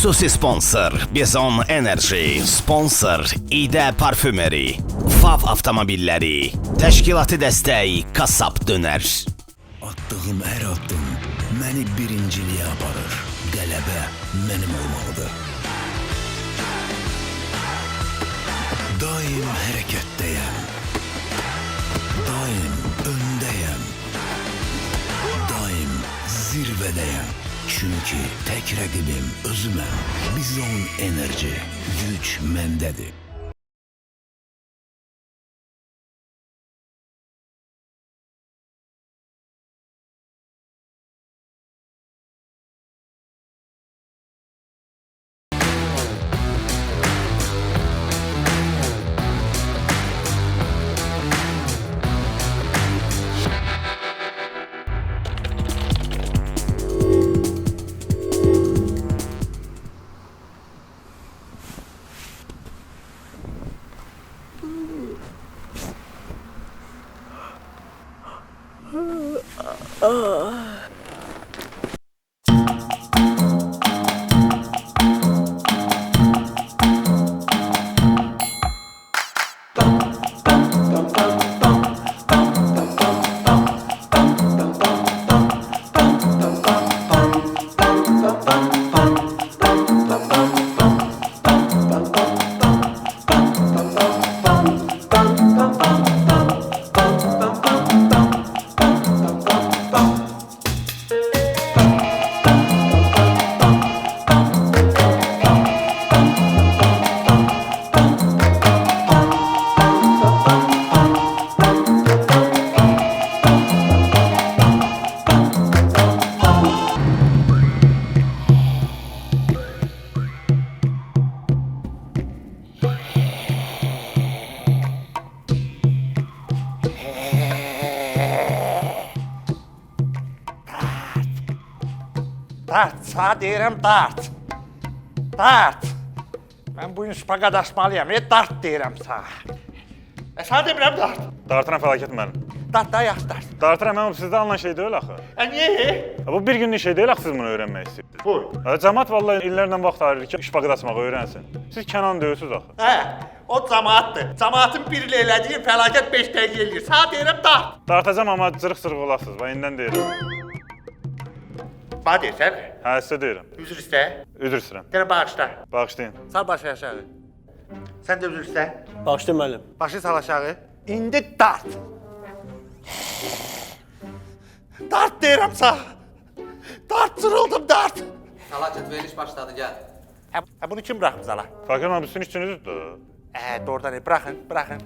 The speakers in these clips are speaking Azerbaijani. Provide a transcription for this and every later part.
Xüsusi sponsor Bizon Enerji, sponsor İdə Parfümeri, FAV avtomobilləri, təşkilatı dəstək Kasap Dönər. Attığım hər addım məni birinciliyə aparır. Qələbə mənim olmalıdır. Daim hərəkətdəyəm. Daim öndəyəm. Daim zirvədəyəm. Çünki tək rəqibim özüməm. Bizon Enerji, güc məndədir. Dart, sağ deyirəm dart. Dart. Mən bu gün şpagat açmalıyam, dart deyirəm sağ. Sağ demirəm dart. Dartıram fəlakət mənim. Dart da yaxşı dart. Dartıram mənim sizdə alınan şey deyil axı. Niye? Bu bir günlük şey deyil axı siz bunu öyrənmək istəyirsiniz. Buyur. Cəmaət vallahi illərlə vaxt ayırır ki, şpagat açmağı öyrənsin. Siz Kənan deyilsiniz axı. O cəmaatdır. Cəmaatın bir ilə elədiyi fəlakət 5 dəqiqə eləyir. Sağ deyirəm dart. Dartacam amma cırıq-cırıq olasınız. Bax indən deyirəm. Bana deyirsən? Hə, sizə deyirəm. Üzr istə. Üzr istəyirəm. Gəlin bağışla. Bağışlayın. Sal başı aşağı. Sən də üzr istə. Bağışlayın müəllim. Başı sal aşağı. İndi dart. Dart deyirəm sağ. Dart cırıldım dart. Fəlakət veriliş başladı, gəl. Bunu kim bırakmış zala? Fakir müəllim, sizin üçünüzdür. Doğrudan bırakın.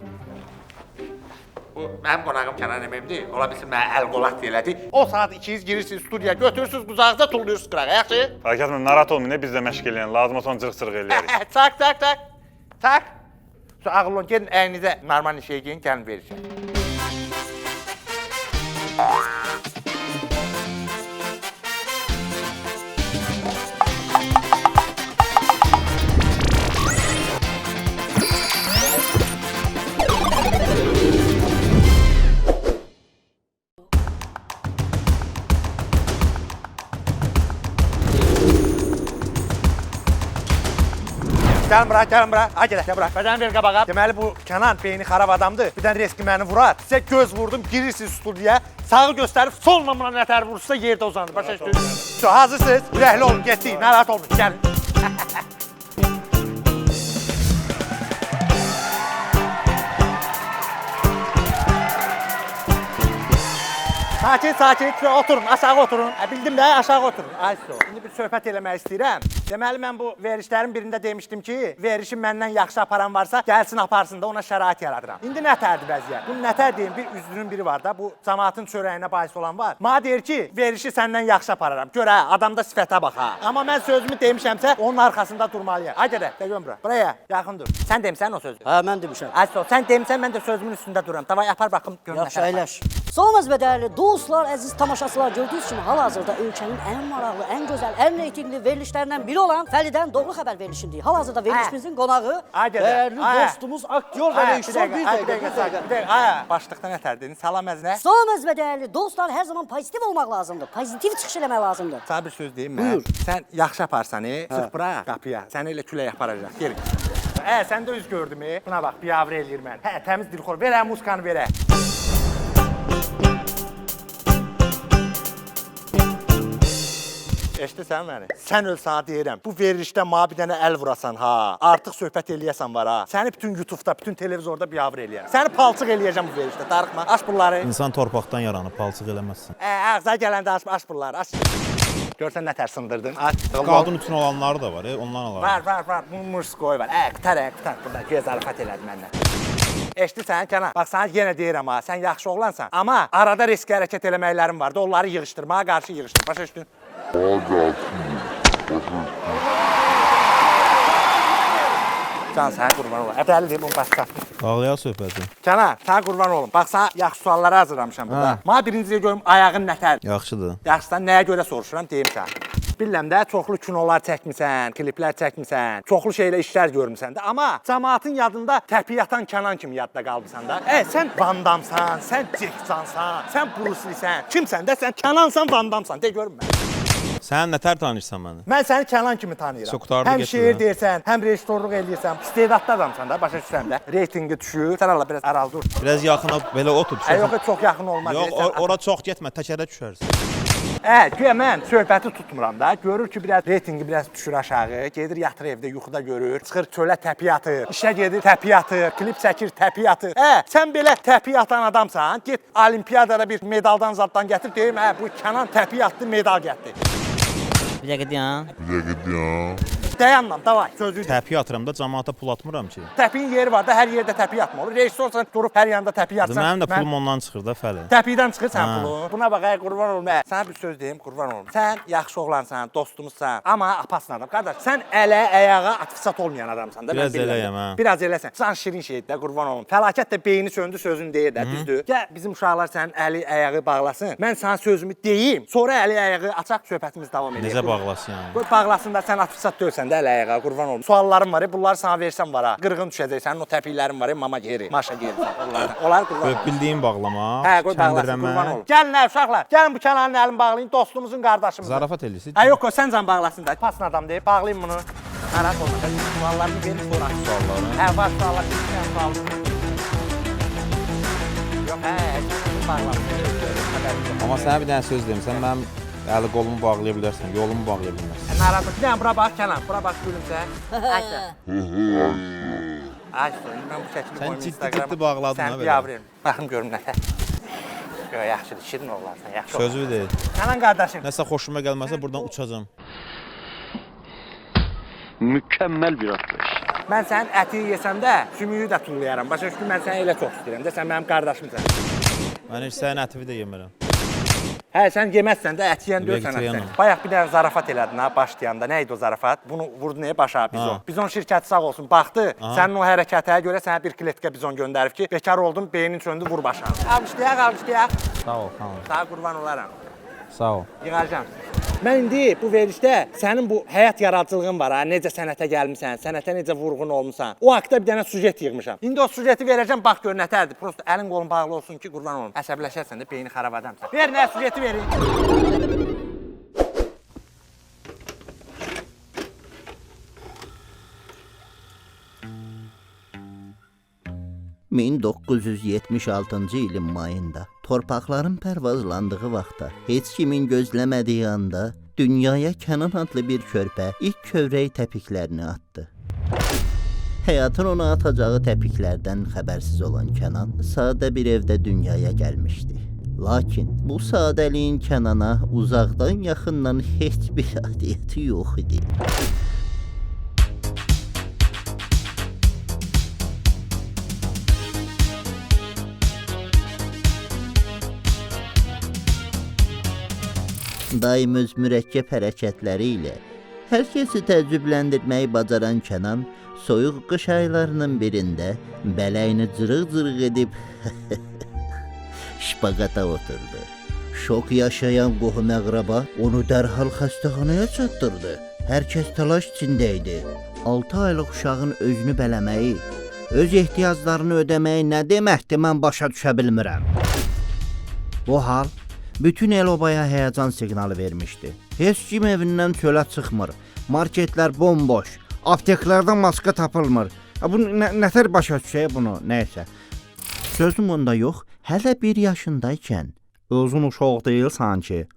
Bu mənim qonağım Kənan əmimdir. Ola bilsin mənə əl qolaq deyilədi. O saat ikiniz girirsiniz studiyaya, götürürsünüz qucağınıza, tullayırsınız qırağa, yaxşı? Fakir müəllim, narahat olmayın, biz də məşq eləyən. Lazım olsa onu cırıq-cırıq eləyərik. Tak. Sonra ağıl olun, gelin əyinizə normal şey giyin, gəlin verişə. Gəlin bura. Ay gəl bura. Bədən ver qabağa. Deməli bu Kənan beyni xarab adamdır. Bir dənə reski məni vurar. Sizə göz vurdum, girirsiniz studiyaya. Sağı göstərib solla buna nətər vurursa yerdə uzanır. Başa düşdünüz? Hazırsınız? Ürəkli olun, getdik. Narahat olmayın. Gəlin. Sakin, oturun, aşağı oturun. Bildim də, aşağı oturun. İndi bir söhbət eləmək istəyirəm. Deməli, mən bu verişlərin birində demişdim ki, verişi məndən yaxşı aparan varsa, gəlsin aparsın da ona şərait yaradıram. İndi nətərdir vəziyyət? Bu nətər deyim, bir üzrünün biri var da, bu cəmaatın çörəyinə bahis olan var. Mənə deyir ki, verişi səndən yaxşı apararam. Gör hə, adamda sifətə bax ha. Amma mən sözümü demişəmsə, onun arxasında durmalıyam. Ay gedək, gəl bura. Buraya, yaxın dur. Sən demisən o sözü. Hə, mən demişəm. Sən demisən, mən də sözümün üstündə dururam. Davay, apar baxım, gör Yaxşı, əyləş. Salamız və dəyərli dostlar, əziz tamaşaçılar, gördüyünüz kimi hal-hazırda ölkənin ən maraqlı, ən gözəl, ən reytingli verilişlərindən biri olan Fəlidən Doğru Xəbər verilişindeyiz. Hal-hazırda verilişimizin qonağı dəyərli dostumuz, aktyor və rejissor bir dəqiqə. Başlıqdan nətər dedin? Salam əzinə. Salamız və dəyərli dostlar, hər zaman pozitiv olmaq lazımdır. Pozitiv çıxış eləmək lazımdır. Sana bir söz deyim mən. Sən yaxşı aparsan, çıx bura qapıya. Səni elə külək aparacaq. Gel. Sən də üz gördüm. Buna bax, biavr eləyir mən. Təmiz dilxor. Ver musikanı verə. Eşidirsən məni? Sən öl sana deyirəm. Bu verilişdə ma bir dənə əl vurasan ha. Artıq söhbət eləyəsən var ha. Səni bütün YouTube'da, bütün televizorda biavr eləyərəm. Səni palçıq eləyəcəm bu verilişdə. Darıxma. Aç bunları. İnsan torpaqdan yaranıb, palçıq eləməzsən. Ağza gələndə aç bunları. Aç. Görsən nə tər sındırdın? Aç. Qadın üçün olanları da var, ondan alar. Var. Bu murskoy var. Qutar. Burada göz zarafat elədi məndən. Eşidirsən Kənan? Bax sana yenə deyirəm ha. Sən yaxşı oğlansan. Amma arada risk hərəkət eləməklərin var da. Onları yığışdırmağa qarşı yığışdır. Başa düşdün? Can sənə qurban olam. Dəlidir bunu başqa. Ağlayaq söhbəti. Kənan, sənə qurban olum. Bax sana yaxşı sualları hazırlamışam burada. Mənə birinciyə görüm ayağın nətər? Yaxşıdır. Yaxşıdan nəyə görə soruşuram deyim sənə. Bilirəm də, çoxlu kinolar çəkmisən, kliplər çəkmisən, çoxlu şeylə işlər görmüsən də. Amma cəmaatın yadında təpi yatan Kənan kimi yadda qalmısan da. Sən Van Damsan, sən Jack Chansan, sən Bruce Lee-sən. Kimsən də? Sən Kənansan, Van Damsan. De görüm mən. Sən nətər tanıyırsan məni? Mən səni Kənan kimi tanıyıram. Soqtardı Həm getirəm. şeir deyirsən, həm rejissorluq eləyirsən. İstedadlı adamsan da, başa düşürsən də. Reytingi düşür. Sən Allah biraz aralı dur. Biraz yaxına belə otur. Yox, çox yaxın olmaz. Yox, ora çox getmə, təkərə düşərsən. Güya mən söhbəti tutmuram da. Görür ki, biraz reytingi biraz düşür aşağı. Gedir yatır evdə, yuxuda görür. Çıxır çölə təpi atır. İşə gedir təpi atır. Klip çəkir təpi atır. Sən belə təpi atan adamsan, get olimpiyadada bir medaldan zaddan gətir deyim, bu Kənan təpi atdı, medal gətirdi. Bir dəqiqə dayan. Dayanmam, davay, sözü. Təpi atıram da cəmaata pul atmıram ki. Təpinin yeri var da, hər yerdə təpi atma olur. Rejissorsan durub hər yanda təpi atsan. Mənim də pulum ondan çıxır da Fəli. Təpikdən çıxır sən pulun. Buna bax, qurban olum. Sənə bir söz deyim, qurban olum. Sən yaxşı oğlansan, dostumuzsan, amma apasın adam. Qardaş, sən ələ, ayağa atfisat olmayan adamsan da. Biraz eləyəm, hə. Biraz eləsən. Sən şirin şeydir də, qurban olum. Fəlakət də beyni söndü sözün deyir də, düzdür. Gəl bizim uşaqlar sənin əli, ayağı bağlasın. Mən sana sözümü deyim, sonra əli, ayağı açaq, söhbətimiz davam edək. Necə bağlasın yəni? Qoy bağlasın da sən atfisat döysən də əli, ayağa, qurban olum. Suallarım var, bunları sana versəm var ha. Qırğın düşəcək, sənin o təpiklərin var, mama geri, maşa geri. Onlar qurban olum. Bildiyim bağlama. Qoy bağlasın, qurban olum. Gəlin uşaqlar, gəlin bu Kənanın əlini bağlayın, dostumuzun qardaşımızın. Zarafat eləyirsən. Yox, sən can bağlasın da. Pasın adam deyib, bağlayın bunu. Narahat olma, suallarını verin sonra. Sualları. Var suallar, bir sual. Yox, bağlasın. Amma sənə bir dənə söz deyim, sən mənim əli qolumu bağlaya bilərsən, yolumu bağlaya bilmərsən. Narahat olma, bir dənə bura bax Kənan, bura bax gülümsə. Ay, mən bu şəkili Sən qoyum ciddi bağladın ha belə. Sən belə. yavrum, baxım görüm nətər. Yaxşıdır, şirin oğlansan, yaxşı oğlan. Sözü deyil. Kənan qardaşım. Nəsə xoşuma gəlməsə buradan uçacam. Mükemmel bir atlayış. Mən sənin əti yesəm də, sümüyü də tullayaram. Başa düşdün, mən səni elə çox istəyirəm də, sən mənim qardaşımsan. Mən heç sənin ətivi də yemirəm. Sən yeməzsən də, ət yeyən deyilsən sən. Bayaq bir dənə zarafat elədin ha, başlayanda. Nə idi o zarafat? Bunu vurdu nəyə başa bizon? Bizon şirkəti sağ olsun, baxdı. Sənin o hərəkətə görə sənə bir kletka bizon göndərib ki, bekar oldun, beynin söndü, vur başa. Almışdıyaq. Sağ ol, xanım. Sağ qurban olaram. Sağ ol. Yığacam. Mən indi bu verilişdə sənin bu həyat yaradıcılığın var ha, necə sənətə gəlmisən, sənətə necə vurğun olmusan. O haqda bir dənə sujet yığmışam. İndi o sujeti verəcəm, bax gör nətərdir. Prosta əlin qolun bağlı olsun ki, qurban olum. Əsəbləşərsən də beyni xarab adamsan. Ver nə sujeti verin. 1976-cı ilin mayında torpaqların pərvazlandığı vaxtda heç kimin gözləmədiyi anda dünyaya Kənan adlı bir körpə ilk kövrək təpiklərini atdı. Həyatın ona atacağı təpiklərdən xəbərsiz olan Kənan sadə bir evdə dünyaya gəlmişdi. Lakin bu sadəliyin Kənana uzaqdan yaxından heç bir adiyyəti yox idi. Daim öz mürəkkəb hərəkətləri ilə hər kəsi təəccübləndirməyi bacaran Kənan soyuq qış aylarının birində bələyini cırıq-cırıq edib şpaqata oturdu. Şok yaşayan qohum-əqraba onu dərhal xəstəxanaya çatdırdı. Hər kəs təlaş içində idi. 6 aylıq uşağın özünü bələməyi, öz ehtiyaclarını ödəməyi nə deməkdir, mən başa düşə bilmirəm. Bu hal bütün el-obaya həyəcan siqnalı vermişdi. Heç kim evindən çölə çıxmır. Marketlər bomboş. Apteklərdən maska tapılmır. Bu nətər başa düşək bunu, nəysə. Sözüm onda yox, hələ 1 yaşındaykən özün uşaq deyil sanki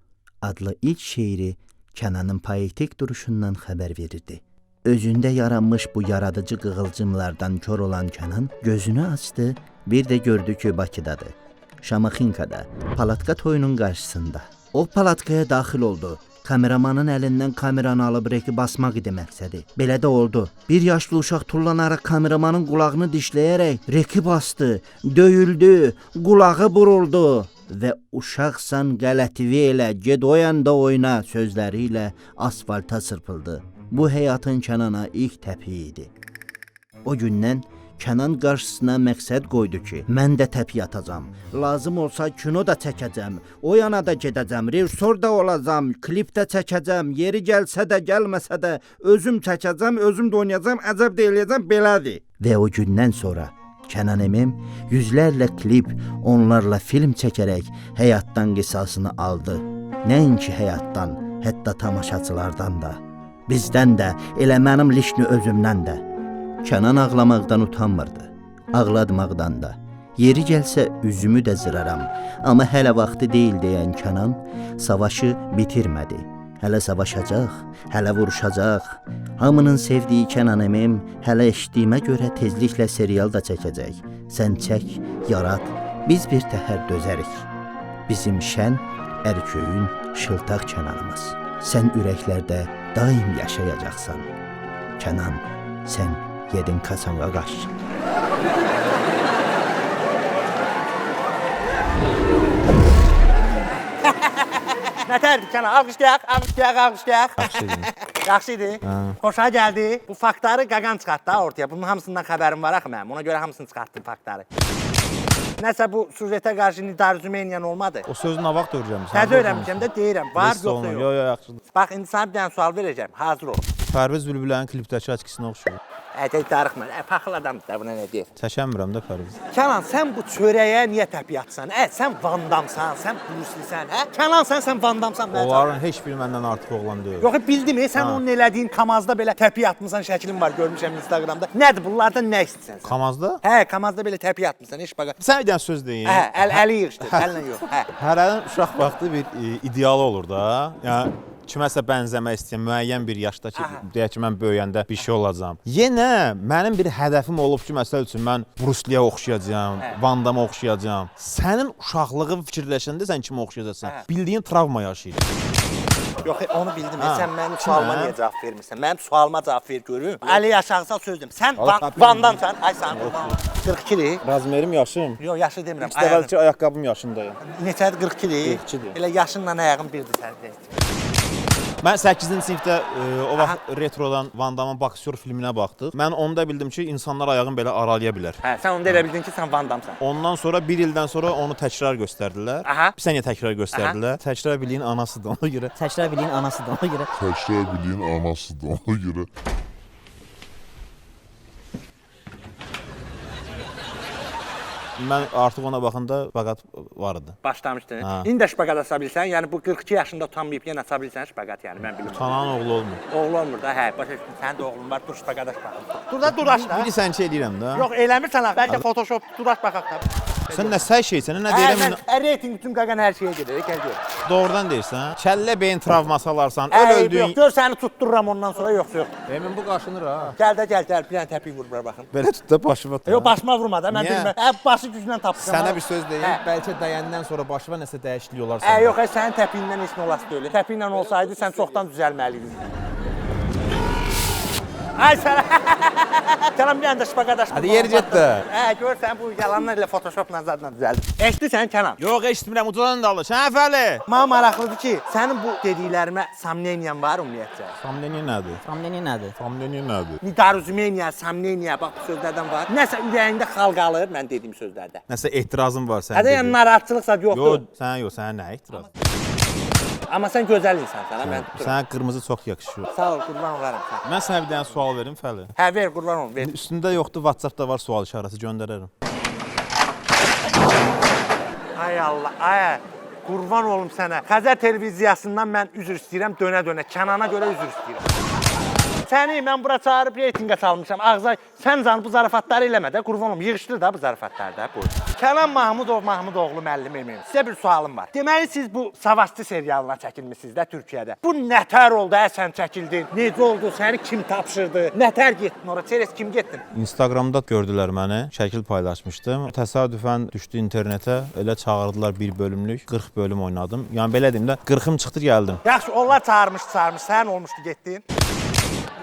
adlı ilk şeiri Kənanın poetik duruşundan xəbər verirdi. Özündə yaranmış bu yaradıcı qığılcımlardan kör olan Kənan gözünü açdı, bir də gördü ki, Bakıdadır. Şamaxinkada, palatka toyunun qarşısında. O palatkaya daxil oldu. Kameramanın əlindən kameranı alıb reki basmaq idi məqsədi. Belə də oldu. 1 yaşlı uşaq tullanaraq kameramanın qulağını dişləyərək reki bastı, döyüldü, qulağı buruldu və uşaqsan qələtivi elə, ged o yanda oyna sözləri ilə asfalta çırpıldı. Bu həyatın Kənana ilk təpiyi idi. O gündən Kənan qarşısına məqsəd qoydu ki, mən də təpiy atacam. Lazım olsa kino da çəkəcəm, o yana da gedəcəm, rejissor da olacam, klip də çəkəcəm, yeri gəlsə də, gəlməsə də özüm çəkəcəm, özüm də oynayacam, əcəb də eləyəcəm, belədir. Və o gündən sonra Kənan əmim yüzlərlə klip, onlarla film çəkərək həyatdan qisasını aldı. Nəinki həyatdan, hətta tamaşaçılardan da, bizdən də, elə mənim lişni özümdən də. Kənan ağlamaqdan utanmırdı, ağladmaqdan da. Yeri gəlsə üzümü də zıraram, amma hələ vaxtı deyil deyən Kənan savaşı bitirmədi. Hələ savaşacaq, hələ vuruşacaq. Hamının sevdiyi Kənan əmim hələ eşitdiyimə görə tezliklə serial da çəkəcək. Sən çək, yarat, biz bir təhər dözərik. Bizim şən, ərköyün, şıltaq Kənanımız. Sən ürəklərdə daim yaşayacaqsan. Kənan, sən yedin kaçanğa qaç. Nətərdir Kənan? Alqışlayaq, alqışlayaq, alqışlayaq. Yaxşı idi. Xoşa gəldi. Bu faktları qaqan çıxartdı da ortaya. Bunun hamısından xəbərim var axı mənim. Ona görə hamısını çıxartdım faktları. Nəsə bu süjetə qarşı nidarüzümeyən olmadı. O sözü nə vaxt öyrənmisən? Təzə öyrənmişəm də deyirəm. Var yoxsa yox? Yox, yaxşıdır. Bax, indi sana bir dənə sual verəcəm. Hazır ol. Pərviz Bülbülənin klipdəki əskisinə oxşuyur. Ətək darıxma. Paxıl adamdır da, buna nə deyir? Çəkəmirəm də Pərviz. Kənan, sən bu çörəyə niyə təpiy atsan? Sən Vandamsan, sən Bruslisən, hə? Kənan, sən Vandamsan. Onların heç biri məndən artıq oğlan deyil. Yox, bildim, sən onun elədiyin Kamazda belə təpiy atmısan şəklin var, görmüşəm Instagramda. Nədir, bunlardan nə istəyirsən sən? Kamazda? Hə, Kamazda belə təpiy atmısan, heç baqa. Sən bir dənə söz deyin. Hə, əli yığışdır, əllə yox, hə. Hərənin uşaq vaxtı bir idealı olur da. Yəni kiməsə bənzəmək istəyən müəyyən bir yaşda ki, deyək ki, mən böyüyəndə bir şey olacağam. Yenə mənim bir hədəfim olub ki, məsəl üçün mən Brusliyə oxşayacağam, Van Damme oxşayacağam. Sənin uşaqlığın fikirləşəndə sən kimə oxşayacaqsan? Bildiyin travma yaşayırsan. Yox, onu bildim. Sən mənim sualıma niyə cavab vermirsən? Mənim sualıma cavab ver görüm. Əli yaşaqsa sözdüm. Sən Van Damme-sən. Ay sən. 42-dir. Razmerim yaşım. Yox, yaşı demirəm. İlk dəfə ki, ayaqqabım yaşındayım. Neçədir? 42-dir. 42-dir. Elə yaşınla ayağın birdir sən. Mən 8-ci sinifdə o vaxt retrodan Van Damme boksyor filminə baxdıq. Mən onda bildim ki, insanlar ayağını belə aralaya bilər. Hə, sən onda elə bildin ki, sən Van Damme-sən. Ondan sonra 1 ildən sonra onu təkrar göstərdilər. Bir saniyə təkrar göstərdilər. Təkrar biliyin anasıdır ona görə. Təkrar biliyin anasıdır ona görə. Təkrar biliyin anasıdır ona görə. Mən artıq ona baxanda şpaqat var idi. Başlamışdın. İndi də şpaqat asa bilsən, yəni bu 42 yaşında utanmayıb yenə asa bilsən şpaqat, yəni mən bilmirəm. Utanan oğlu olmur. Oğlu olmur da, hə, başa düşdün, sənin də oğlun var, dur şpaqata şpaqat. Dur da duraş da. Bilirsən ki, eləyirəm də. Yox, eləmirsən ha, bəlkə Photoshop duraş baxaq da. Sən nə səy şeysən, nə deyirəm? Reyting bütün qaqan hər şeyə gedir, gəl gör. Doğrudan deyirsən, kəllə beyin travması alarsan, öldüyün. Yox, gör səni tutdururam ondan sonra, yoxsa yox. Emin bu qaşınır ha. Gəl, bir dənə təpik vur bura baxın. Belə tut da başıma tut. Yox, başıma vurma da, mən bilmirəm. Başı güclə tapsın. Sənə bir söz deyim, bəlkə dəyəndən sonra başıma nəsə dəyişiklik olar sənə. Yox, sənin təpiyindən heç nə olası deyil. Təpiyinlə olsaydı sən çoxdan düzəlməliydin. Ay sənə. Kenan bir anda şpaqadaş. Hadi yer getdi. Görsən bu yalanlarla Photoshopla zadla düzəldir. Eşidirsən Kenan? Yox, eşitmirəm, ucadan dalış. Hə, Fəli? Mənə maraqlıdır ki, sənin bu dediklərimə samneniyan var ümumiyyətcə? Samneniya nədir? Samneniya nədir? Samneniya nədir? Nidaruzmeniya, samneniya, bax bu sözlərdən var. Nəsə ürəyində xal qalır mən dediyim sözlərdə. Nəsə etirazın var sənin? Hədə yəni narahatçılıq zad yoxdur. Yox, sənə nə etiraz? Amma sən gözəl insansan, mən tuturam. Sənə qırmızı çox yakışıyor. Sağ ol, qurban olaram sən. Mən sənə bir dənə sual verim, Fəli. Hə, ver, qurban olum, ver. Üstündə yoxdur, WhatsApp-da var sual işarəsi, göndərərəm. Ay Allah, ay. Qurban olum sənə. Xəzər televiziyasından mən üzr istəyirəm, dönə-dönə. Kənana görə üzr istəyirəm. Səni mən bura çağırıb reytinqə salmışam. Ağzay, sən canı bu zarafatları eləmə də, qurban olum. Yığışdır da bu zarafatları da. Buyur. Kənan Mahmudoğlu müəllimim. Sizə bir sualım var. Deməli siz bu Savaşçı serialına çəkilmisiniz də Türkiyədə. Bu nətər oldu, sən çəkildin? Necə oldu? Səni kim tapşırdı? Nətər getdin ora? Çerez kim getdin? Instagramda gördülər məni, şəkil paylaşmışdım. Təsadüfən düşdü internetə, elə çağırdılar bir bölümlük, 40 bölüm oynadım. Yəni belə deyim də, 40-ım çıxdı gəldim. Yaxşı, onlar çağırmış, sən olmuşdu getdin.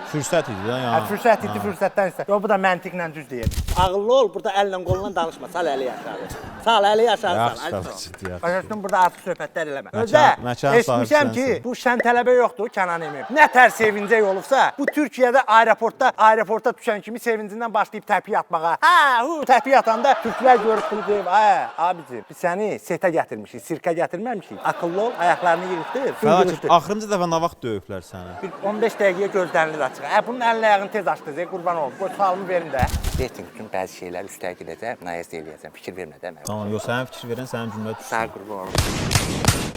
Fürsət idi də, yəni. Fürsət idi, fürsətdən istə. Yox, bu da məntiqlə düz deyir. Ağıllı ol, burada əllə qolunla danışma. Sal əli aşağı. Sal əli aşağı. Başlasın burada artıq söhbətlər eləmə. Özə, eşitmişəm ki, bu şən tələbə yoxdur Kənan emim. Nətər sevincək olubsa, bu Türkiyədə aeroportda düşən kimi sevincindən başlayıb təpiy atmağa. Təpiy atanda türklər görüb bunu deyib, abicim, biz səni setə gətirmişik, sirkə gətirməmişik. Akıllı ol, ayaqlarını yığışdır. Axırıncı dəfə nə vaxt döyüblər səni? Bir 15 dəqiqəyə gözlərini açıq. Bunun əlini ayağını tez açdı, qurban olum. Qoy sualımı verin də. Reyting üçün bəzi şeylər üstə gedəcəm, nəyəsə eləyəcəm, fikir vermə də mən. Tamam, yox, sənin fikir verən sənin cümlə düşsün. Sağ qurban olum.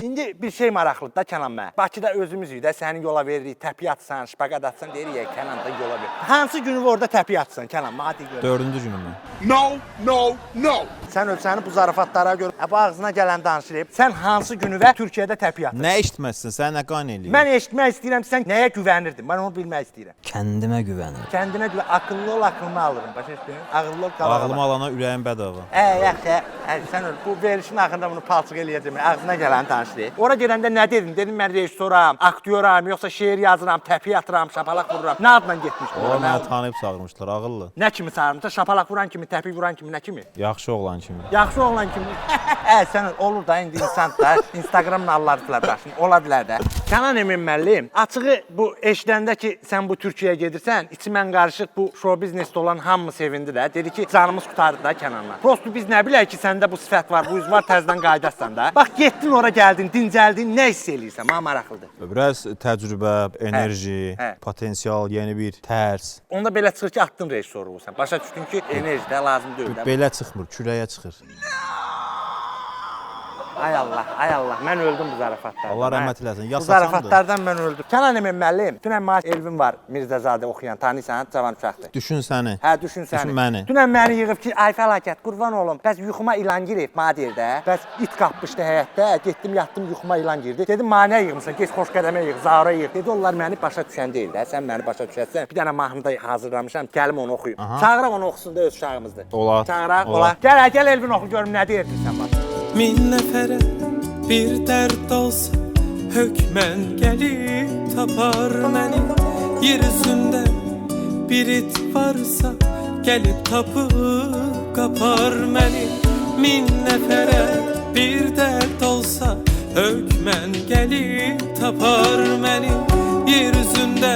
İndi bir şey maraqlıdır da Kənan mənə. Bakıda özümüzük də, səni yola veririk, təpiy atsan, şpaqat atsan, deyirik Kənan da yola ver. Hansı günü orada təpiy atsan Kənan, mənə deyə görə. 4-cü günümü. No. Sən ölçəni bu zarafatlara görə, bu ağzına gələn danışırıb. Sən hansı günü və Türkiyədə təpiy atsan? Nə eşitməzsən, sən nə qan eləyir? Mən eşitmək istəyirəm, sən nəyə güvənirdin? Mən onu bilmək istəyirəm. Kəndimə güvənirəm. Kəndinə güvən, akıllı ol, aklımı alırım. Başa düşdün? Ağıllı ol, qalağa. Ağlımı alana ürəyim bədava. Yaxşı. Sən öl. Bu verişin axırında bunu palçıq eləyəcəm. Ağzına gələni danışır. Ora gələndə nə dedin? Dedim mən rejissoram, aktyoram, yoxsa şeir yazıram, təpiy atıram, şapalaq vururam. Nə adla getmişdin? Onlar məni tanıyıb çağırmışlar, ağıllı. Nə kimi çağırmışlar? Şapalaq vuran kimi, təpiy vuran kimi, nə kimi? Yaxşı oğlan kimi. Yaxşı oğlan kimi. Sən olur da indi insan da Instagramla Allah'lar başını. Ola bilər də. Kənan Emin müəllim, açığı bu eşidəndə ki sən bu Türkiyəyə gedirsən, içimən qarışıq bu show biznesdə olan hamı sevindi də. Dedi ki canımız qurtardı da Kənanla. Prosto biz nə bilək ki səndə bu sifət var, bu yüz var, təzədən qayıdasan da. Bax getdin ora gəldin, dincəldin, nə hiss eləyirsən? Mənə maraqlıdır. Biraz təcrübə, enerji, potensial, yeni bir tərs. Onda belə çıxır ki, atdın rejissoru olsan. Başa düşdün ki, enerji də lazım deyil də. Belə çıxmır, kürəyə çıxır. Ay Allah, mən öldüm bu zarafatlardan. Allah rəhmət eləsin, bu zarafatlardan mən öldüm. Kənan Emin müəllim, dünən maaş Elvin var, Mirzəzadə oxuyan, tanıyırsan, cavan uşaqdır. Düşün səni. Düşün səni. Düşün məni. Dünən məni yığıb ki, ay fəlakət, qurban olum. Bəs yuxuma ilan girib, mənə deyir də. Bəs it qapmışdı həyətdə, getdim, yatdım, yuxuma ilan girdi. Dedim, manə yığmısan, geç xoş qədəmə yığ, zara yığ. Dedi, onlar məni başa düşən deyil də, sən məni başa düşərsən. Bir dənə mahnıda hazırlamışam, gəlim onu oxuyum. Çağıraq onu oxusun da öz uşağımızdır. Olar. Çağıraq, olar. Gəl Elvin oxu görüm nə deyirsən sən bax. Min nəfərə bir dərd olsa hökmən gəlib tapar məni. Yer üzündə bir it varsa gəlib tapıb qapar məni. Min nəfərə bir dərd olsa hökmən gəlib tapar məni. Yer üzündə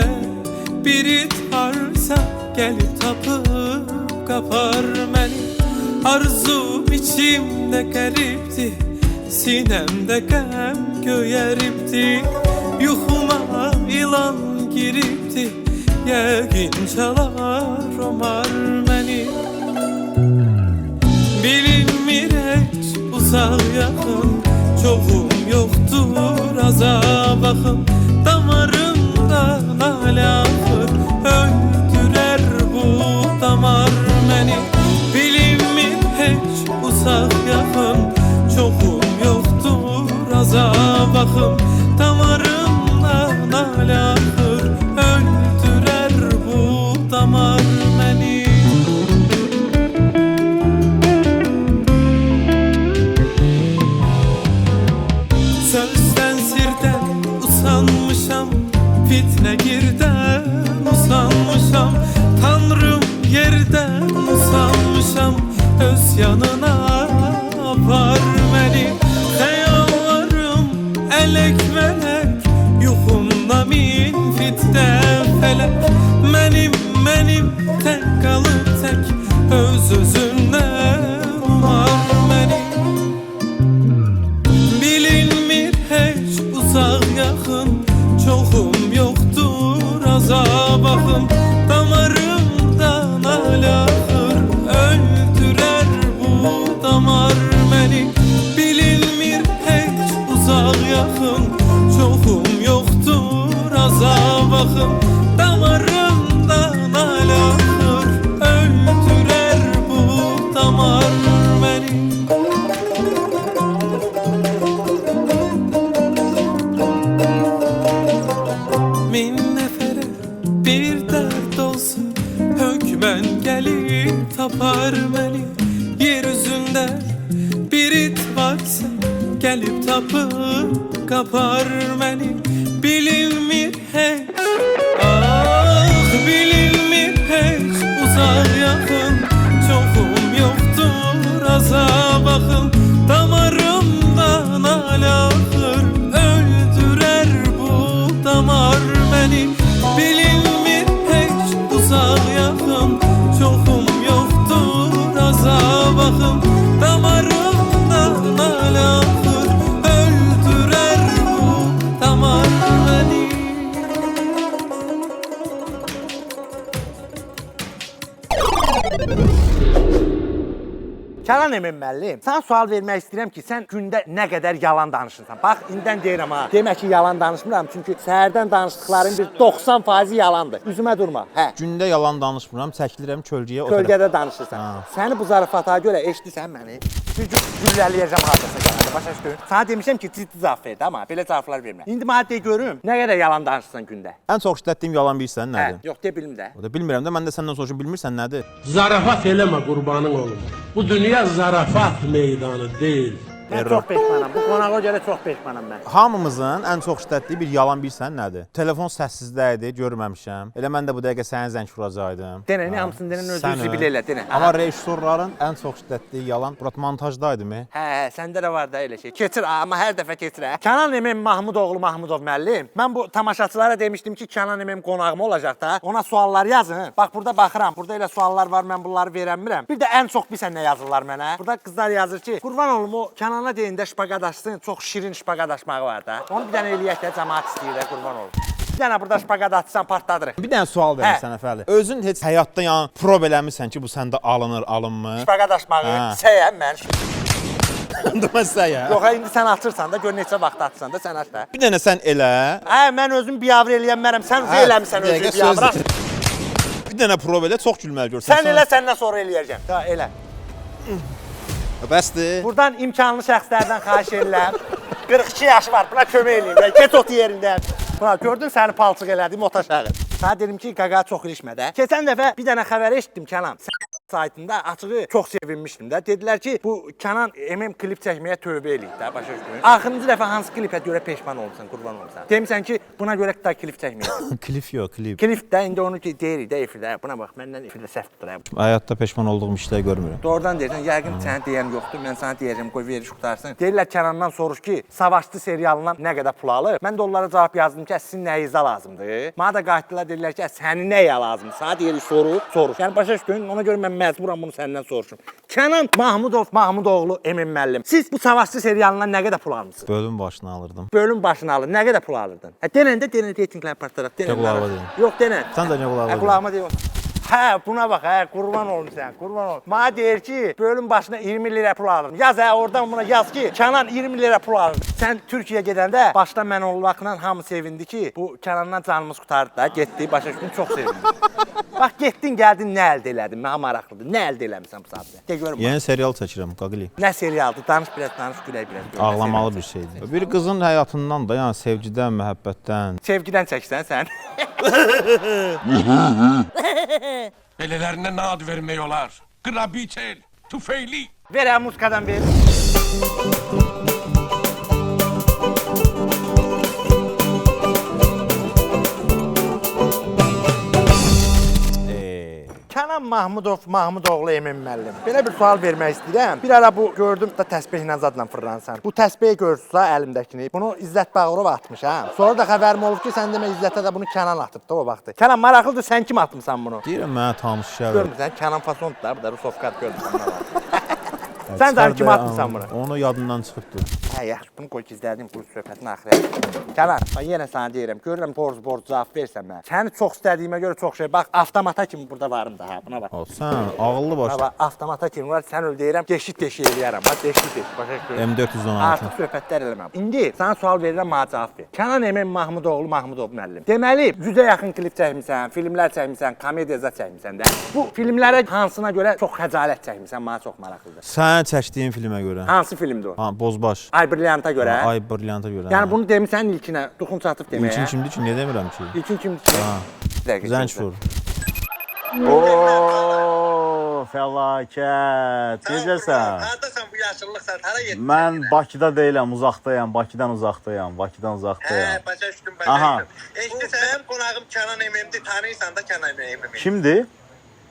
bir it varsa gəlib tapıb qapar məni. Arzum içimdə qəribdir, sinemde qəm göyəribdi, yuxuma ilan giribdi, yəqin çalar omar məni. Bilinmir heç uzaq yaxın, çoxum yoxdur azab axın, damarımdan nalə axır, öldürər bu damar məni. Bilinmir heç uzaq yaxın, çoxum yoxdur azab axım, damarımdan nalə axır, öldürər bu damar məni. Sözdən sirdən usanmışam, fitnə girdən usanmışam, Tanrım yerden usanmışam öz yanına apar beni. Xəyallarım elek melek yuxumda min fitdə felek. Mənim tək qalıb tək öz özündən umar məni. Bilinmir heç uzaq yaxın, çoxum yoxdur azabağım. Damarımdan alaqır, öldürər bu damar məni. Bilinmir heç uzaq yaxın, çoxum yoxdur azabağım. Damarımdan alaqır, öldürər bu damar məni. Min nəfərə bir dərd olsun, hökmən gəlib tapar məni. Yer üzündə bir it varsa, gəlib tapıb qapar məni. Bilinmir heç, bilinmir heç uzaq yaxın, çoxum yoxdur azabağım. Damarımdan alaqır, öldürər bu damar məni. Bilinmir heç uzaq yaxın, çoxum yoxdur azabağım. Damarımdan alaqır, öldürər bu damar məni. Kənan Emin müəllim, sana sual vermək istəyirəm ki, sən gündə nə qədər yalan danışırsan? Bax, indidən deyirəm ha. Demək ki, yalan danışmıram, çünki səhərdən danışdıqların bir 90% yalandır. Üzümə durma. Hə. Gündə yalan danışmıram, çəkilirəm kölgəyə. o tərəf. Kölgədə danışırsan. Səni bu zarafata görə eşidirsən məni. Bir gün güllələyəcəm hardasa gələn. Başa düşdün? Sana demişəm ki, ciddi cavab verdi, amma belə cavablar vermə. İndi mənə de görüm, nə qədər yalan danışırsan gündə? Ən çox işlətdiyim yalan bilirsən nədir? Yox, de bilim də. O da bilmirəm də, mən də səndən soruşum, bilmirsən nədir? Zarafat eləmə qurbanın olum. Bu dünya zarafat meydanı deyil. Mən çox peşmanam. Bu qonağa görə çox peşmanam mən. Hamımızın ən çox işlətdiyi bir yalan bilirsən nədir? Telefon səssizdə idi, görməmişəm. Elə mən də bu dəqiqə sənin zəng vuracaqdım. Denə, nə hamısını denən özü zibil elə, denə. Amma rejissorların ən çox işlətdiyi yalan Murat montajdaydı mı? Hə, səndə də var da elə şey. Keçir, amma hər dəfə keçir hə. Kənan Emin Mahmudoğlu Mahmudov müəllim. Mən bu tamaşaçılara demişdim ki, Kənan Emin qonağım olacaq da. Ona suallar yazın. Bax burada baxıram. Burada elə suallar var, mən bunları verəmirəm. Bir də ən çox bilsən nə yazırlar mənə? Burada qızlar yazır ki, qurban olum o Kənana deyəndə şpaqat açsın. Çox şirin şpaqat açmağı var da. Onu bir dənə eləyək də cəmaət istəyir də, qurban olum. Bir dənə burada şpaqat atsan partladırıq. Bir dənə sual verim sənə Fəli. Özün heç həyatda yəni prov eləmirsən ki, bu səndə alınır, alınmır? Şpaqat açmağı səyəm mən. Deməsə ya. Yox, indi sən açırsan da, gör neçə vaxt açsan da, sən aç da. Bir dənə sən elə. Hə, mən özüm biavr eləyənmərəm. Sən eləmirsən özün biavra. Bir dənə prov elə, çox gülməli görsən. Sən elə, səndən sonra eləyəcəm. Ha, elə. Bəsdir. Buradan imkanlı şəxslərdən xahiş edirəm. 42 yaşı var, buna kömək eləyim. Get otu yerindən. Buna gördün səni palçıq elədim, ot aşağı. Sana dedim ki, qaqa çox ilişmə də. Keçən dəfə bir dənə xəbər eşitdim Kənan. Saytında açığı çox sevinmişdim də. Dedilər ki, bu Kənan MM klip çəkməyə tövbə eləyib də, başa düşdün. Axırıncı dəfə hansı klipə görə peşman olmusan, qurban olmusan? Demisən ki, buna görə da klip çəkməyəcəm. Klip yox, klip. Klip də indi onu deyirik də efirdə. Buna bax, məndən efirdə səhv tuturam. Həyatda peşman olduğum işləri görmürəm. Doğrudan deyirsən, yəqin sənə deyən yoxdur. Mən sənə deyəcəm, qoy veriş qutarsın. Deyirlər Kənandan soruş ki, Savaşçı serialından nə qədər pul alır? Mən də onlara cavab yazdım ki, sizin nəyinizə lazımdır? Mənə də qayıtdılar, dedilər ki, sənin nəyə lazımdır? Sənə deyirik soruş. Yəni başa düşdün, ona görə mən məcburam bunu səndən soruşum. Kənan Mahmudoğlu Emin müəllim. Siz bu Savaşçı serialından nə qədər pul almısınız? Bölüm başına alırdım. Bölüm başına alır. Nə qədər pul alırdın? Hə, denəndə reytinglər partlaraq. Qulağıma deyim. Yox, denə. Sən də qulağıma deyim. Qulağıma deyim. Hə, buna bax, hə, qurban olum sən, qurban olum. Mənə deyir ki, bölüm başına 20 lira pul alırım. Yaz hə, oradan buna yaz ki, Kənan 20 lira pul alır. Sən Türkiyəyə gedəndə başda mən olmaqla hamı sevindi ki, bu Kənandan canımız qurtardı da, getdi, başa düşdün, çox sevindim. Bax, getdin, gəldin, nə əldə elədin? Mənə maraqlıdır. Nə əldə eləmisən bu saatda? De görüm. Yeni serial çəkirəm, Qaqili. Nə serialdır? Danış biraz, danış, gülək biraz. Ağlamalı bir şeydir. Bir qızın həyatından da, yəni sevgidən, məhəbbətdən. Sevgidən çəksən sən. Belələrində nə ad vermək olar? Qrabiçel, tüfeyli. Ver muskadan ver. Kənan Mahmudoğlu Emin müəllim. Belə bir sual vermək istəyirəm. Bir ara bu gördüm da təsbehlə zadla fırlansan. Bu təsbehi görürsə əlimdəkini. Bunu İzzət Bağırov atmış ha. Sonra da xəbərim olub ki, sən demə İzzətə də bunu Kənan atıb da o vaxtı. Kənan maraqlıdır, sən kim atmısan bunu? Deyirəm mənə tanış şəbə. Görmüsən, Kənan Fasondur da, bu da Rusovkat görmüsən. Sən də kim atmısan bunu? Onu yadından çıxıbdı. Hə, yaxşı, bunu qoy gizlədim, bu söhbətin axırına. Kənan, bax yenə sənə deyirəm, görürəm borc cavab versən mənə. Səni çox istədiyimə görə çox şey. Bax, avtomata kimi burada varım da, hə, buna bax. Sən ağıllı baş. Bax, avtomata kimi var, sən öl deyirəm, deşik eləyərəm. Bax, deşik. Başa düşürəm. M416. Artıq söhbətlər eləməm. İndi sənə sual verirəm, mənə cavab ver. Kənan Emin Mahmudov müəllim. Deməli, 100-ə yaxın klip çəkmisən, filmlər çəkmisən, komediya çəkmisən də. Bu filmlərə hansına görə çox xəcalət çəkmisən, mənə çox maraqlıdır. Sən çəkdiyin filmə görə. Hansı filmdir o? Ha, Bozbaş. Ay Brillianta görə. Ay Brillianta görə. Yəni bunu demisən ilkinə, Duxun çatıb deməyə. İlkin kimdir ki, niyə demirəm ki? İlkin kimdir ki? Ha. Zəng vur. Oo, fəlakət. Necəsən? Hardasan bu yaşıllıqsan? Hara getdin? Mən Bakıda deyiləm, uzaqdayam. Bakıdan uzaqdayam. Hə, başa düşdüm. Eşidirsən, qonağım Kənan Emimdir. Tanıyırsan da Kənan Emimi. Kimdir?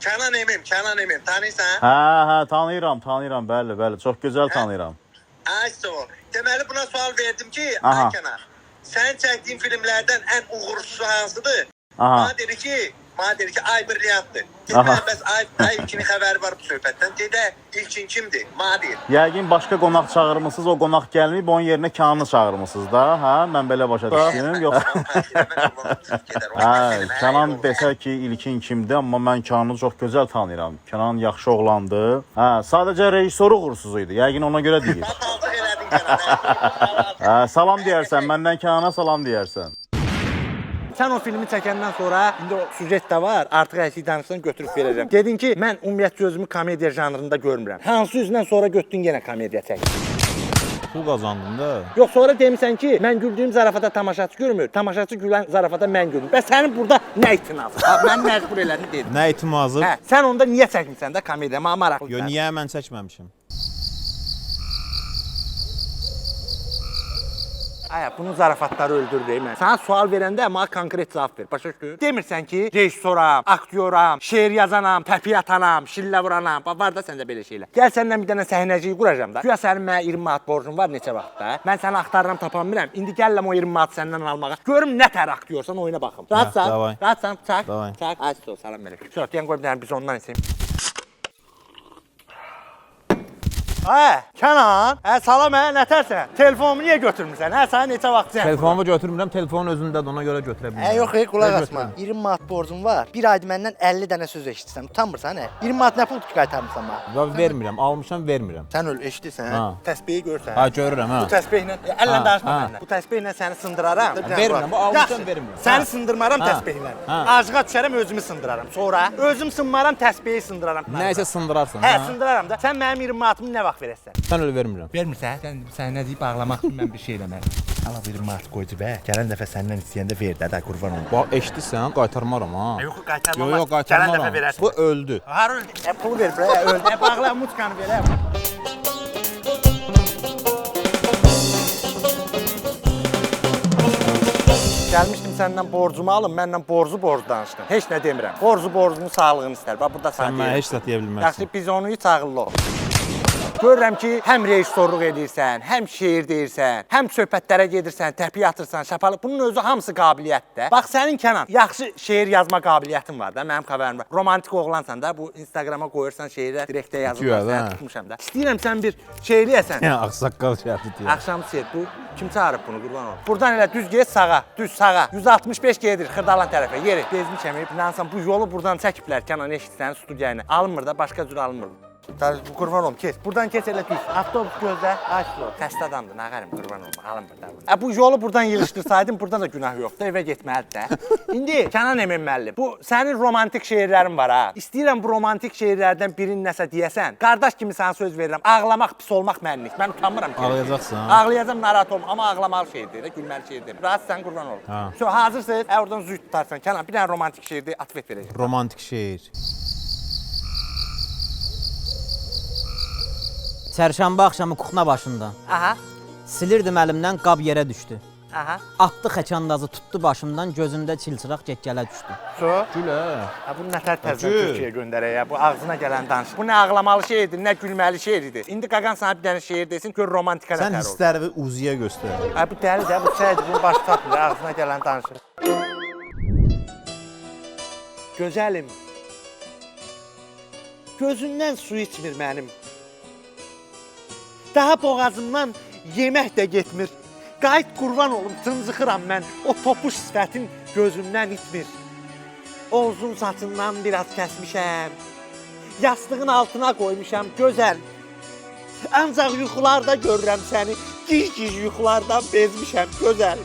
Kənan Emim. Tanıyırsan? Hə, tanıyıram. Bəli. Çox gözəl tanıyıram. Ay sağ ol. Deməli buna sual verdim ki, Aha. Kənan, sən çəkdiyin filmlərdən ən uğursuzu hansıdır? Aha. Mənə dedi ki, Ay Brilliantdır. Deməli, bəs Ay ilkini xəbəri var bu söhbətdən. Dedə, ilkin kimdir? Mənə deyir. Yəqin başqa qonaq çağırmısınız, o qonaq gəlməyib, onun yerinə Kənanı çağırmısınız da, hə? Mən belə başa düşdüm, yoxsa? Hə, Kənan desə ki, ilkin kimdir, amma mən Kənanı çox gözəl tanıyıram. Kənan yaxşı oğlandır. Hə, sadəcə rejissoru uğursuz idi, yəqin ona görə deyir. Hə, salam deyərsən, məndən Kənana salam deyərsən. Sən o filmi çəkəndən sonra, indi o süjet də var, artıq hər şey danışsan götürüb verəcəm. Dedin ki, mən ümumiyyətcə özümü komediya janrında görmürəm. Hansı üzdən sonra götdün yenə komediya çəkdin? Pul qazandın da. Yox, sonra demisən ki, mən güldüyüm zarafata tamaşaçı görmür, tamaşaçı gülən zarafata mən gülmür. Bəs sənin burada nə itinazı? Mən məcbur elədim dedim. Nə itimazı? Hə, sən onda niyə çəkmirsən də komediya? Mənə maraqlıdır. Yo, niyə mən çəkməmişim? Aya, bunun zarafatları öldürür mən. Sana sual verəndə mənə konkret cavab ver. Başa düşdün? Demirsən ki, rejissoram, aktyoram, şeir yazanam, təpi atanam, şillə vuranam. Var da səndə belə şeylər. Gəl səndən bir dənə səhnəciyi quracam da. Güya sənin mənə 20 manat borcun var neçə vaxtda. Mən səni axtarıram, tapa bilmirəm. İndi gəlləm o 20 manat səndən almağa. Görüm nə tər aktyorsan, oyuna baxım. Rahatsan? Rahatsan? Çak. Çak. Ay, salam melek. Şöyle deyən qoy bir dənə biz ondan içeyim. Hə, Kənan, salam nətərsən? Telefonumu niyə götürmürsən? Sənə neçə vaxt çəkdim? Telefonumu götürmürəm, telefonun özündədir, ona görə götürə bilmirəm. Yox, qulaq asma. 20 manat borcum var. Bir ayda məndən 50 dənə söz eşitsən, utanmırsan, 20 manat nə pul qaytarmısan mənə? Ya vermirəm, almışam, vermirəm. Sən öl eşidirsən, təsbehi görsən. Ha, görürəm, ha. Bu təsbehlə, əllə danışma məndən. Bu təsbehlə səni sındıraram. Vermirəm, bu almışam, vermirəm. Səni sındırmaram təsbehlə. Acığa düşərəm, özümü sındıraram. Sonra özüm sınmaram, təsbehi sındıraram. Nəysə sındırarsan. Hə, sındıraram da. Sən mənim 20 manatımı nə vaxt verəsən? Sən öyle vermirəm. Vermirsən? Sən nə deyib bağlamaq üçün mən bir şey eləməliyəm. Ala 20 manat qoydu və gələn dəfə səndən istəyəndə ver də, qurban olum. Bax, eşidirsən, qaytarmaram ha. Yox, qaytarmam. Yox, qaytarmaram. Bu öldü. Har öldü. Pul ver buraya, öldü. Bağla mutkanı belə. Gəlmişdim səndən borcumu alım, məndən borcu danışdın. Heç nə demirəm. Borcunun sağlığını istər. Bax, burada sən mənə heç də deyə bilməzsən. Yaxşı, biz onu hiç ağıllı ol. Görürəm ki, həm rejissorluq edirsən, həm şeir deyirsən, həm söhbətlərə gedirsən, təpi atırsan, şapalıq. Bunun özü hamısı qabiliyyətdir. Bax, sənin Kənan, yaxşı şeir yazma qabiliyyətin var da, mənim xəbərim var. Romantik oğlansan da, bu Instagrama qoyursan şeirə, direktə yazırsan, sən tutmuşam da. İstəyirəm sən bir şeirliyəsən. Ağsaqqal şəhədi deyir. Axşam şeir, bu kim çağırıb bunu, qurban olum. Buradan elə düz get sağa, düz sağa. 165 gedir Xırdalan tərəfə, yeri. Bezmi çəməyib, inansan bu yolu buradan çəkiblər Kənan eşitsən studiyayına. Alınmır da, başqa cür alınmır. Bu qurban olum, keç. Buradan keç elə düz. Avtobus gözlə, açdı. Xəstə adamdır, nə qərim qurban olum, alınmır da. Bu yolu buradan yığışdırsaydım, burada da günah yoxdur, evə getməlidir də. İndi Kənan Emin müəllim, bu sənin romantik şeirlərin var ha. İstəyirəm bu romantik şeirlərdən birini nəsə deyəsən. Qardaş kimi sana söz verirəm. Ağlamaq pis olmaq mənlik. Mən utanmıram ki. Ağlayacaqsan. Ağlayacam, narahat olma, amma ağlamalı şeydir, gülməli şeydir. Rahatsan, qurban olum. Hazırsınız? Oradan züy tutarsan. Kənan, bir dənə romantik şeirdir, atvet verəcəm. Romantik şeir. Çərşənbə axşamı kuxna başında. Aha. Silirdim əlimdən, qab yerə düşdü. Aha. Atdı xəkandazı, tutdu başımdan, gözümdə çilçıraq get-gələ düşdü. So? Gülə. Ha, bu nətər təzdən Türkiyəyə göndərək ya, bu ağzına gələn danış. Bu nə ağlamalı şeydir, nə gülməli şeydir. İndi Qaqan sana bir dənə şeir desin, gör romantika Sən nətər olur. hissləri Uziyə göstər. Ha, bu dəli də, bu səydir, bunu baş tutmur, ağzına gələn danışır. Gözəlim, gözündən su içmir mənim. Daha boğazımdan yemək də getmir. Qayıt qurban olum, tınzıxıram mən. O topuş sifətin gözümdən itmir. O uzun saçından biraz kəsmişəm. Yastığın altına qoymuşam, gözəl. Ancaq yuxularda görürəm səni. Gic-gic yuxulardan bezmişəm, gözəl.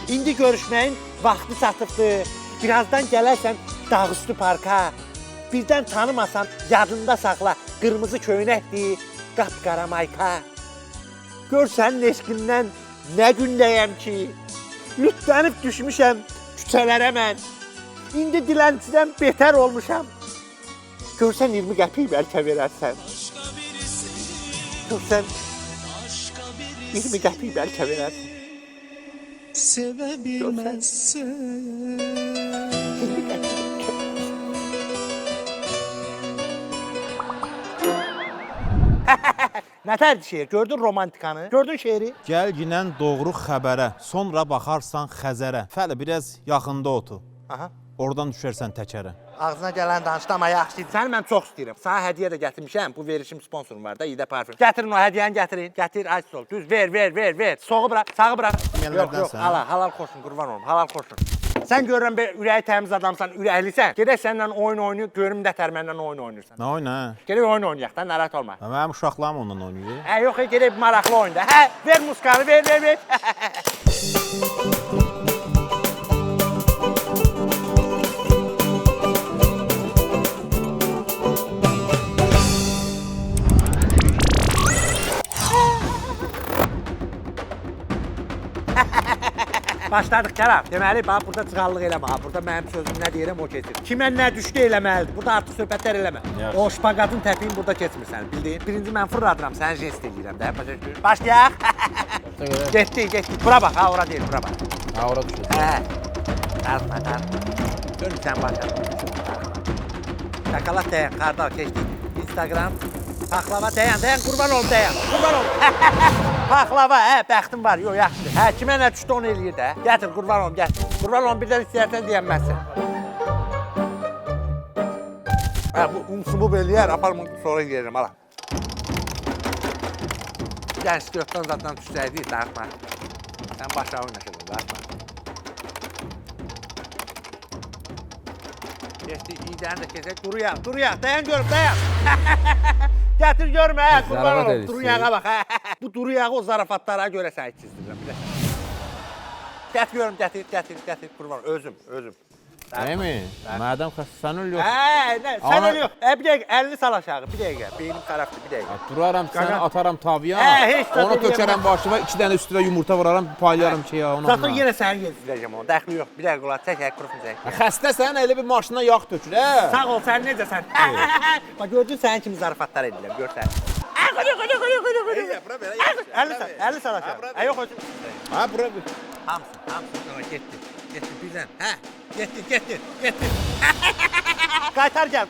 İndi görüşməyin vaxtı çatıbdır. Birazdan gələrsən Dağüstü parka. Birdən tanımasan yadında saxla. Qırmızı köynəkdir, qapqara mayka. Gör sənin eşqindən nə gündəyəm ki. Lütlənib düşmüşəm küçələrə mən. İndi dilənçidən betər olmuşam. Görsən 20 qəpik bəlkə verərsən. Görsən 20 qəpik bəlkə verərsən. Sevə bilməzsən. Nətərdir şeir? Gördün romantikanı? Gördün şeiri? Gəl ginən doğru xəbərə, sonra baxarsan Xəzərə. Fəli biraz yaxında otu. Aha. Oradan düşərsən təkərə. Ağzına gələn danışdı, amma yaxşıdır. Səni mən çox istəyirəm. Sana hədiyyə də gətirmişəm. Bu verişim sponsorum var da, İdə parfüm. Gətirin o hədiyyəni gətirin. Gətir, ay sol. Düz ver. Soğu bırax, sağı bırax. Yox, halal xoşun, qurban olum, halal xoşun. Sən görürəm ürəyi təmiz adamsan, ürəklisən. Gedək səninlə oyun oynayıb, görüm nətər məndən oyun oynayırsan. Nə oyna? Gedək oyun oynayaq da, narahat olma. Mənim uşaqlarım onunla oynayır. Yox, gedək maraqlı oyunda. Hə, ver muskanı, ver. Başladıq Kərəm. Deməli, bax, burada çıxallıq eləmə. Burada mənim sözüm nə deyirəm, o keçir. Kimə nə düşdü eləməlidir. Burada artıq söhbətlər eləmə. O şpaqatın təpiyin burada keçmir sənin, bildiyin. Birinci mən fırladıram, səni jest edirəm də. Başlayaq. Getdik. Bura bax, ha, ora deyil, bura bax. Ha, ora düşür. Dartma. Görmüsən başa. Şakalat dayan, qardal, keçdik. Instagram. Paxlava dayan, qurban olum, dayan. Paxlava, bəxtim var, yox, yaxşıdır. Kimə nə düşdü onu eləyir də. Gətir, qurban olum, gətir. Qurban olum, birdən istəyərsən deyənməzsən. Bu unsumu beləyər, aparım, sonra yeyirəm, ala. Gən istiyorsan zaten düşsəydik, dartma. Sən başa oynaşırdın, dartma. Geçdik, iyiden de kesək, duruyaq, dayan görüm, dayan. Gətir görmə, qurban olum, duruyağa bax. Bu duruyağı o zarafatlara görə səni çizdirirəm. Gətir görüm, gətir, qurban olum, özüm. Deymi? Mədəm xəstən ölüyor. Sən ölüyor. Bir dəqiqə, 50 sal aşağı, bir dəqiqə. Beynim qaraqdır, bir dəqiqə. Duraram, səni atarım tavya. Onu tökərəm başıma, 2 dənə üstünə yumurta vuraram, paylayaram ki, ya. Zaten yenə səni gezdirəcəm onu, dəxli yox. Bir dəqiqə olar, çək, qurufun çək. Xəstəsən, elə bir maşına yağ tökür, Sağ ol, sən necəsən? Bax, gördün sənin kimi zarafatlar edirəm, görsən. Qoy. 50 sal aşağı. Yox, özüm. Ha, bura bir. Hamısı, getdi, birdən. Getdi. Qaytar gəl.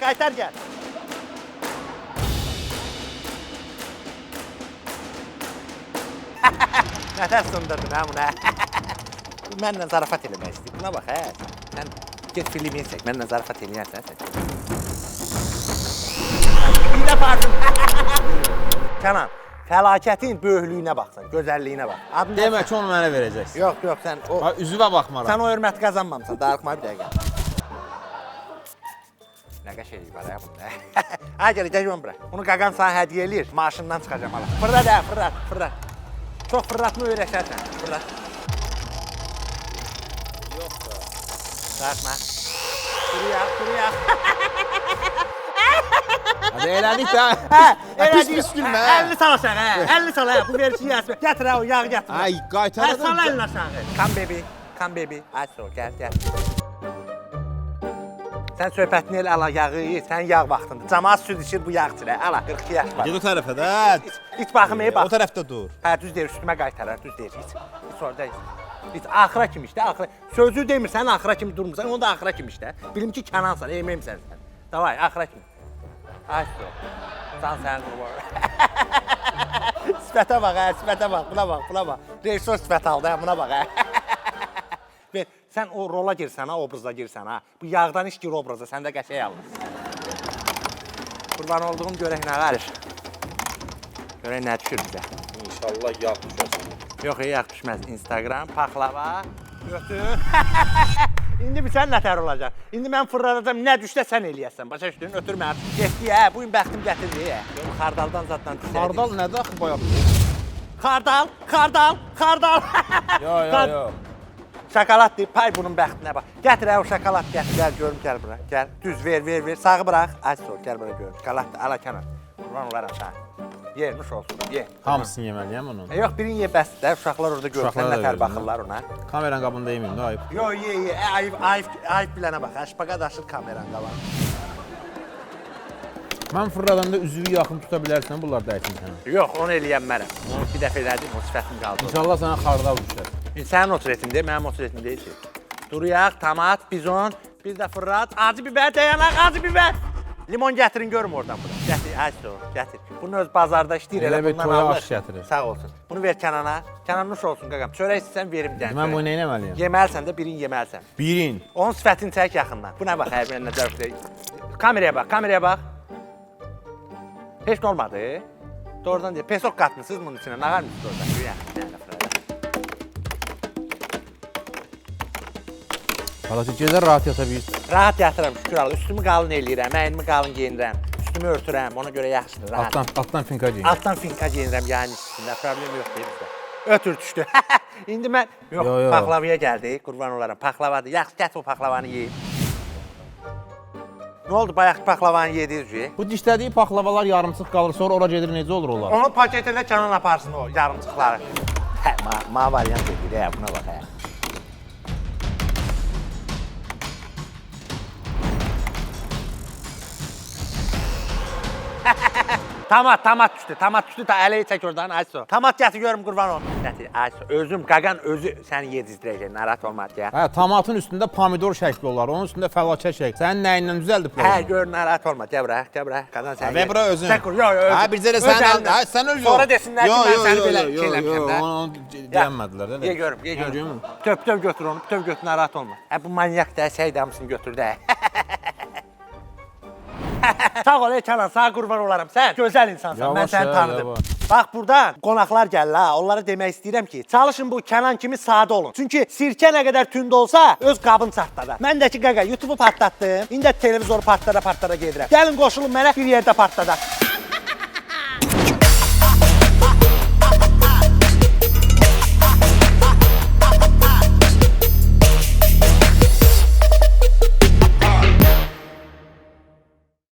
Nətər sındırdın, buna? Mənlə zarafat eləmək istəyir. Buna bax, sən get filmi çək, mənlə zarafat eləyərsən sən. İdə parfüm. Canan, fəlakətin böyüklüyünə baxsan, gözəlliyinə bax. Demək ki, onu mənə verəcəksin. Yox, sən o... Üzvə baxmaram. Sən o hörməti qazanmamısan, darıqma bir dəqiqə. Nə qəşəng var ya bunda. Gəl bura. Bunu Qaqan sana hədiyyə eləyir, maşından çıxacam ala. Fırlat. Çox fırlatma öyrəşərsən, fırlat. Yox da. Darıqma. Duruyaq. Hadi elədik də. Pis gülmə. 50 sal aşağı, 50 sal, bu verişi yazma. Gətir o yağı gətir. Ay, qaytardım. Sal əlini aşağı. Come baby. Ay, gəl. Sən söhbətini elə ala yağı ye, sən yağ vaxtında. Camaat süd içir bu yağ içir. Ala 42 yaş var. Ged o tərəfə də. İç baxım bax. O tərəfdə dur. Hə düz deyir, üstümə qaytarar, düz deyir. İç orada iç. İç axıra kimi işdə, axıra. Sözü demirsən, axıra kimi durmursan, onu da axıra kimi işdə. Bilim ki Kənansan, emeymsən sən. Davay, axıra kimi. Ay sən qurban. Sifətə bax, sifətə bax, buna bax. Rejissor sifət aldı, buna bax. Ver, sən o rola girsən, obraza girsən, ha. Bu yağdan iş gir obraza, sən də qəşəng alınır. Qurban olduğum görək nə qarış. Görək nə düşür bizə. İnşallah yağ düşərsən. Yox, yağ düşməz. Instagram, paxlava, götür. İndi bir sən nətər olacaq? İndi mən fırladacam, nə düşsə sən eləyəsən. Başa düşdün, ötür mənə. Getdi, hə, bugün bəxtim gətirdi, hə. Xardaldan zaddan düşərdi. Xardal nədir axı bayaq? Xardal. Yo. Şokolad deyib, pay bunun bəxtinə bax. Gətir o şokolad, gətir, gəl görüm, gəl bura. Gəl, düz ver. Sağı bırax. Ay sol, gəl bura görüm. Şokolad da ala kənar. Qurban olaram sən. Ye, nuş olsun, ye. Hamısını yeməliyəm onun. Yox, birini ye bəsdir. Uşaqlar orada görsən nətər baxırlar ona. Kameranın qabında yeməyim də ayıb. Yox, ye. Ayıb bilənə bax. Şpaqa daşır kameranın qabağına. Mən fırladanda üzüyü yaxın tuta bilərsən, bunlar dəyişin sənə. Yox, onu eləyənmərəm. Onu bir dəfə elədim, o sifətim qaldı. İnşallah sənə xardal düşər. Sənin oturetin deyil, mənim oturetim deyil ki. Duruyaq, tomat, bizon, bir də fırlat, acı bibər, dayanaq, acı bibər. Limon gətirin, görüm oradan bura. Gətir, ayısı o, gətir. Bunu öz bazarda işləyir, elə bundan bir toya alır. aş gətirir. Sağ olsun. Bunu ver Kənana. Kənan nuş olsun qaqam. Çörək istəsən verim dən. Mən bunu nə eləməliyəm? Yeməlisən də birini yeməlisən. Birin. Onun sifətini çək yaxından. Buna bax, hər birinə dörfdə. Kameraya bax. Heç nə olmadı. Doğrudan deyil. Pesok qatmısınız bunun içinə. Nağar mısınız orada? Hala ki, gecə rahat yata bilirsən. Rahat yatıram, şükür Allah. Üstümü qalın eləyirəm, əynimi qalın geyinirəm. Üstümü örtürəm, ona görə yaxşıdır, rahat. Altdan finka geyinirəm. Altdan finka geyinirəm, yayın üstündə. Problem yox deyir bizdə. Ötür düşdü. İndi mən... Yox, paxlavaya gəldik, qurban olaram. Paxlavadır. Yaxşı, gətir o paxlavanı yeyim. Nə oldu, bayaq paxlavanı yediniz ki? Bu dişlədiyi paxlavalar yarımçıq qalır, sonra ora gedir, necə olur onlar? Onu paketlə Kənan aparsın o yarımçıqları. Hə, ma variant edir, hə, buna bax, hə. Tamat düşdü, da ələyi çək oradan, ayso. Tamat gətir görüm qurban olun. Gətir, ayso. Özüm, qaqan özü səni yedizdirəcək, narahat olmaz ya. Hə, tomatın üstündə pomidor şəkli olar, onun üstündə fəlakə şəkli. Sənin nəyindən düzəldib? Hə, gör, narahat olmaz, gəl bura. Qazan sən. Və bura özün. Çək, yox, özün. Hə, bircə də sən al, hə, sən öl yox. Sonra desinlər ki, mən səni belə şeyləmişəm də. Onu deyənmədilər, də. Ye görüm. Töv götür onu, töv götür, narahat olma. Hə, bu manyak da, səydamısını götür də. Sağ ol, Kənan, sağ qurban olaram. Sən gözəl insansan, mən səni tanıdım. Bax, burada qonaqlar gəlir ha, onlara demək istəyirəm ki, çalışın bu Kənan kimi sadə olun. Çünki sirkə nə qədər tünd olsa, öz qabın çatdada. Mən də ki, qaqa, YouTube-u partlatdım, indi televizoru partlara gedirəm. Gəlin qoşulun mənə bir yerdə partladaq.